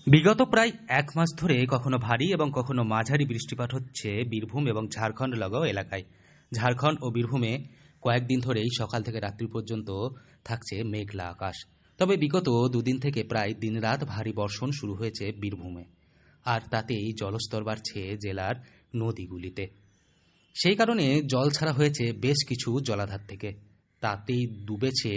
বিগত প্রায় এক মাস ধরে কখনো ভারী এবং কখনো মাঝারি বৃষ্টিপাত হচ্ছে বীরভূম এবং ঝাড়খণ্ড লাগাও এলাকায়। ঝাড়খণ্ড ও বীরভূমে কয়েকদিন ধরেই সকাল থেকে রাত্রি পর্যন্ত থাকছে মেঘলা আকাশ। তবে বিগত দুদিন থেকে প্রায় দিনরাত ভারী বর্ষণ শুরু হয়েছে বীরভূমে, আর তাতেই জলস্তর বাড়ছে জেলার নদীগুলিতে। সেই কারণে জল ছাড়া হয়েছে বেশ কিছু জলাধার থেকে, তাতেই ডুবেছে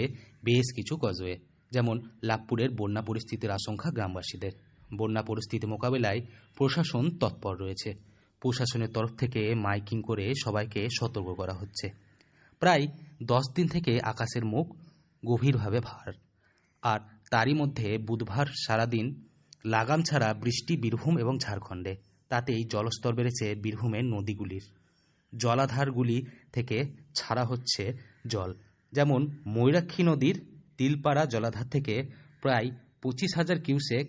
বেশ কিছু কজওয়ে। যেমন লাভপুরের বন্যা পরিস্থিতির আশঙ্কা গ্রামবাসীদের। বন্যা পরিস্থিতি মোকাবিলায় প্রশাসন তৎপর রয়েছে। প্রশাসনের তরফ থেকে মাইকিং করে সবাইকে সতর্ক করা হচ্ছে। প্রায় 10 দিন থেকে আকাশের মুখ গভীরভাবে ভার, আর তারই মধ্যে বুধবার সারাদিন লাগাম ছাড়া বৃষ্টি বীরভূম এবং ঝাড়খণ্ডে। তাতেই জলস্তর বেড়েছে বীরভূমের নদীগুলির। জলাধারগুলি থেকে ছাড়া হচ্ছে জল। যেমন ময়ূরাক্ষী নদীর তিলপাড়া জলাধার থেকে প্রায় 25,000 কিউসেক।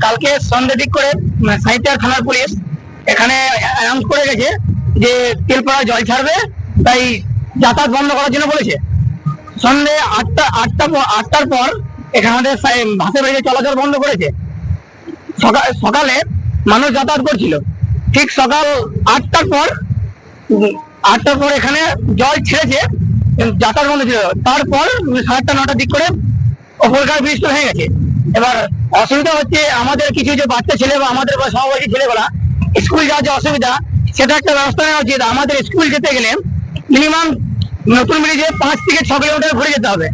কালকে সন্ধ্যে দিক করে সাঁইথিয়া থানার পুলিশ এখানে অ্যানাউন্স করে গেছে যে তেলপাড়া জল ছাড়বে, তাই যাতায়াত বন্ধ করার জন্য বলেছে। সন্ধ্যে আটটার পর এখানে আমাদের ভাসে বাড়িতে চলাচল বন্ধ করেছে। সকালে মানুষ যাতায়াত করছিল, ঠিক সকাল 8টার পর এখানে জল ছেড়েছে, যাতায়াত বন্ধ ছিল। তারপর 8:30 9টার দিক করে ওপরকার ব্রিজটা হয়ে গেছে। এবার অসুবিধা হচ্ছে আমাদের কিছু যে বাচ্চা ছেলে বা আমাদের সহপাঠী ছেলেগুলা স্কুল যাওয়ার যে অসুবিধা, সেটা একটা ব্যবস্থা নেওয়া উচিত। আমাদের স্কুল যেতে গেলে মিনিমাম নতুন ব্রিজে 5 থেকে 6 কিলোমিটার ঘুরে যেতে হবে।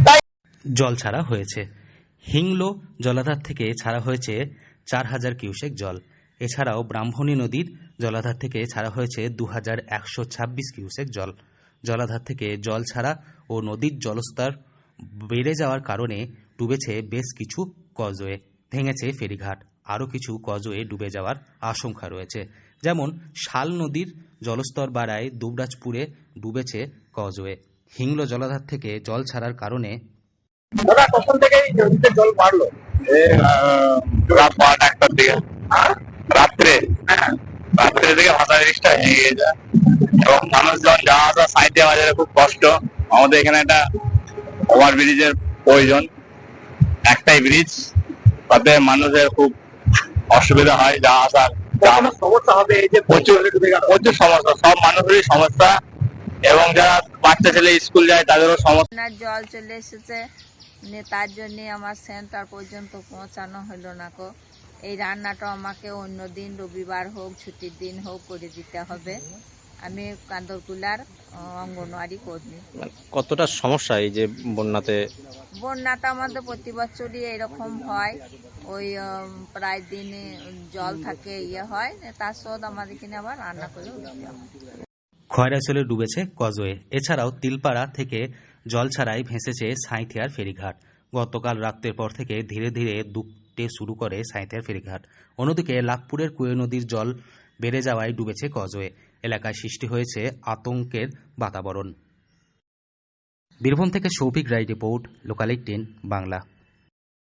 তাই জল ছাড়া হয়েছে। হিংলো জলাধার থেকে ছাড়া হয়েছে 4,000 কিউসেক জল। এছাড়াও ব্রাহ্মণী নদীর জলাধার থেকে ছাড়া হয়েছে 2,126 কিউসেক জল। জলাধার থেকে জল ছাড়া ও নদীর জলস্তর বেড়ে যাওয়ার কারণে ডুবেছে বেশ কিছু কজওয়ে, ভেঙেছে ফেরিঘাট। আরও কিছু কজওয়ে ডুবে যাওয়ার আশঙ্কা রয়েছে। যেমন শাল নদীর জলস্তর বাড়ায় দুবরাজপুরে ডুবেছে কজওয়ে। হিংলো জলাধার থেকে জল ছাড়ার কারণে দাদা কখন থেকে নদীতে জল বাড়লো? রাত 1টার দিকে, রাত্রে থেকে ভাষা ব্রিজটা ভেঙে যায় এবং মানুষজন যাওয়া আসা সাঁইথিয়া বাজারে খুব কষ্ট। আমাদের এখানে একটা ওভার ব্রিজের প্রয়োজন, একটাই ব্রিজ, তাতে মানুষের খুব অসুবিধা হয় যাওয়া আসার। সমস্যা হবে এই যে প্রচুর সমস্যা, সব মানুষেরই সমস্যা, এবং যারা বাচ্চা ছেলে স্কুল যায় তাদেরও সমস্যা। জল চলে এসেছে, তার জন্য আমার সেন্টার পর্যন্ত পৌঁছানো হলো না কো। এই রান্নাটা আমাকে অন্য দিন, রবিবার হোক ছুটির দিন হোক, করে দিতে হবে। আমি কান্দরকুলার অঙ্গনওয়াড়ি কর্মী। কতটা সমস্যা এই যে বন্যাটা আমাদের প্রতি বছরই এরকম হয়। ওই প্রায় দিনে জল থাকে, হয়, তার শোধ আমাদের কিনে আবার রান্না করেও দিতে হয়। খয়রাচলে ডুবেছে কজওয়ে। এছাড়াও তিলপাড়া থেকে জল ছাড়াই ভেসেছে সাঁইথিয়ার ফেরিঘাট। গতকাল রাত্রের পর থেকে ধীরে ধীরে ডুবতে শুরু করে সাঁইথিয়ার ফেরিঘাট। অন্যদিকে লাভপুরের কুয়ে নদীর জল বেড়ে যাওয়ায় ডুবেছে কজওয়ে। এলাকায় সৃষ্টি হয়েছে আতঙ্কের বাতাবরণ। বীরভূম থেকে সৌভিক রায় রিপোর্ট, লোকাল 18 বাংলা।